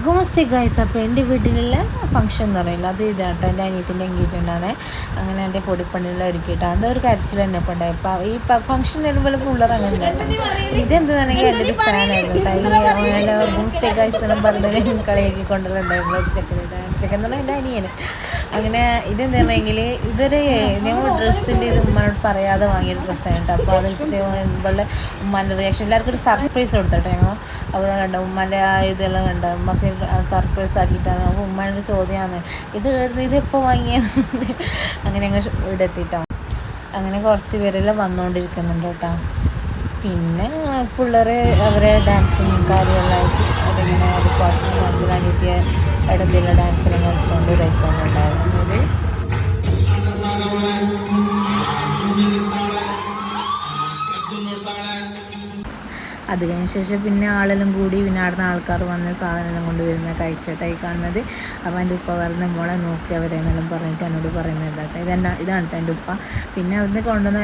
ഗുമസ്തി guys. അപ്പോൾ എൻ്റെ വീട്ടിലുള്ള ഫംഗ്ഷൻ എന്ന് പറയില്ല, അത് ഇതാട്ടോ, എൻ്റെ അനിയത്തിൻ്റെ എൻഗേജ്മെൻ്റ് ആണ്. അങ്ങനെ എൻ്റെ പൊടിപ്പണിയെല്ലാം ഒരുക്കിയിട്ടാണ്. എന്താ ഒരു കരച്ചിൽ തന്നെ ഇപ്പോൾ ഉണ്ടായി. ഇപ്പോൾ ഈ ഫംഗ്ഷൻ വരുമ്പോൾ പിള്ളേർ അങ്ങനെ ഉണ്ടായിട്ട് ഇതെന്താണെങ്കിൽ എൻ്റെ ഒരു ഫാനായിരുന്നു കേട്ടോ. ഈ ഗുമസ്തി ഗൈസ് എന്നും പറഞ്ഞതിന് കളിയാക്കി കൊണ്ടുവരുന്നുണ്ടായിരുന്നു ഒരു ചെക്കൻ എന്ന് പറഞ്ഞാൽ എൻ്റെ അനിയന്. അങ്ങനെ ഇതെന്താണെങ്കിൽ ഇതൊരു ഞങ്ങൾ ഡ്രസ്സിൻ്റെ ഇത് ഉമ്മനോട് പറയാതെ വാങ്ങിയൊരു ഡ്രസ്സാണ് കേട്ടോ. അപ്പോൾ അത് ഇവളുടെ ഉമ്മാൻ്റെ റിയാക്ഷൻ എല്ലാവർക്കും ഒരു സർപ്രൈസ് കൊടുത്തോട്ടെ ഞങ്ങൾ. അപ്പോൾ കണ്ട ഉമ്മാൻ്റെ ആ ഇതെല്ലാം കണ്ട ഉമ്മക്ക് സർപ്രൈസ് ആക്കിയിട്ടാണ്. അപ്പോൾ ഉമ്മാൻ്റെ ചോദ്യമാണ് ഇതെപ്പോൾ വാങ്ങിയത്. അങ്ങനെ ഞങ്ങൾ ഇവിടെ എത്തിയിട്ടാണ്. അങ്ങനെ കുറച്ച് പേരെല്ലാം വന്നുകൊണ്ടിരിക്കുന്നുണ്ട് കേട്ടോ. പിന്നെ പിള്ളേർ അവരെ ഡാൻസും കാര്യമെല്ലാം ആയിട്ട് അതിങ്ങനെ ഒരു പാട്ട് ഡാൻസിലാണെത്തിയ ഇടത്തിലുള്ള ഡാൻസിലും കളിച്ചുകൊണ്ട് ഇതായിക്കൊണ്ടുണ്ടായിരുന്നത്. അത് കഴിഞ്ഞ ശേഷം പിന്നെ ആളെല്ലാം കൂടി പിന്നെ അവിടുന്ന് ആൾക്കാർ വന്ന സാധനമെല്ലാം കൊണ്ടുവരുന്ന കാഴ്ചയായിട്ടായി കാണുന്നത്. അപ്പോൾ എൻ്റെ ഉപ്പ വരുന്ന മോളെ നോക്കി അവരെന്നെല്ലാം പറഞ്ഞിട്ട് എന്നോട് പറയുന്നത് കേട്ടോ. ഇതാണ് കേട്ടോ എൻ്റെ ഉപ്പ. പിന്നെ അവിടുന്ന് കൊണ്ടുവന്ന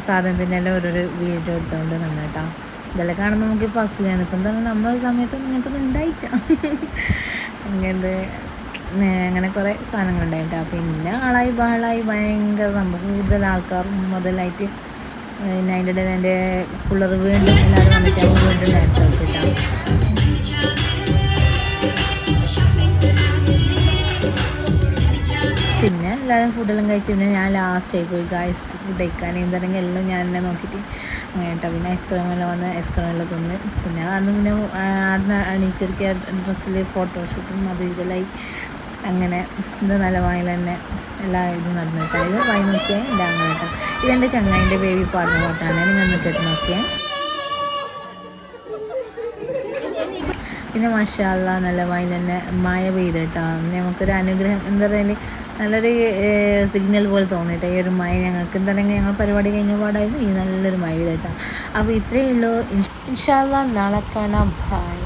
സാധനത്തിൻ്റെ എല്ലാം ഓരോരോ വീഡിയോ എടുത്തുകൊണ്ട് നിന്ന് കേട്ടോ. ഇതെല്ലാം കാണുമ്പോൾ നമുക്കിപ്പോൾ അസൂയാണ്. ഇപ്പം എന്താണ് നമ്മളെ സമയത്ത് ഇങ്ങനത്തെ ഒന്നും ഉണ്ടായിട്ടാണ്. അങ്ങനെ കുറേ സാധനങ്ങളുണ്ടായിട്ടാണ്. പിന്നെ ആളായി ബഹളായി ഭയങ്കര സംഭവം, കൂടുതൽ ആൾക്കാർ മുതലായിട്ട്. പിന്നെ അതിൻ്റെ ഇടയിൽ എൻ്റെ പിള്ളേർ വീണ്ടും എല്ലാവരും വന്നിട്ട് അവർ വീണ്ടും ഡാൻസ് കളിച്ചിട്ടാണ്. പിന്നെ എല്ലാവരും ഫുഡെല്ലാം കഴിച്ച് പിന്നെ ഞാൻ ലാസ്റ്റ് ആയിപ്പോയി ഗായ്സ് ഫുഡ് കഴിക്കാൻ. എന്താണെങ്കിൽ എല്ലാം ഞാൻ എന്നെ നോക്കിയിട്ട് അങ്ങനെ കേട്ടോ. പിന്നെ ഐസ്ക്രീമെല്ലാം വന്ന് ഐസ്ക്രീമെല്ലാം തിന്ന് പിന്നെ അന്ന് പിന്നെ അവിടുന്ന് അണിയിച്ചൊരുക്കിയ ഡ്രസ്സിൽ ഫോട്ടോഷൂട്ടും അത് ഇതെല്ലാം അങ്ങനെ ഇത് നല്ല വായിൽ തന്നെ എല്ലാ ഇതും നടന്നു കേട്ടോ. ഇത് വായി നോക്കിയാൽ എൻ്റെ അങ്ങനെ കേട്ടോ. ഇതെൻ്റെ ചങ്ങായിൻ്റെ ബേബി പാടുന്ന പാട്ടാണ്, നിങ്ങൾ ഒന്ന് കേട്ട് നോക്കിയേ. പിന്നെ മാഷാ അല്ലാഹ് നല്ല വായിൽ തന്നെ മഴ പെയ്ത് കേട്ടോ. നമുക്കൊരു അനുഗ്രഹം എന്താ പറയുക, നല്ലൊരു സിഗ്നൽ പോലെ തോന്നിയിട്ട് ഈ ഒരു മഴ ഞങ്ങൾക്ക് എന്താണെങ്കിൽ ഞങ്ങൾ പരിപാടി കഴിഞ്ഞ പാടായിരുന്നു ഈ നല്ലൊരു മഴ പെയ്ത് കേട്ടോ. അപ്പോൾ ഇത്രയേ ഉള്ളൂ. ഇൻഷാ അല്ലാഹ് നാളെ കാണാം. ബൈ.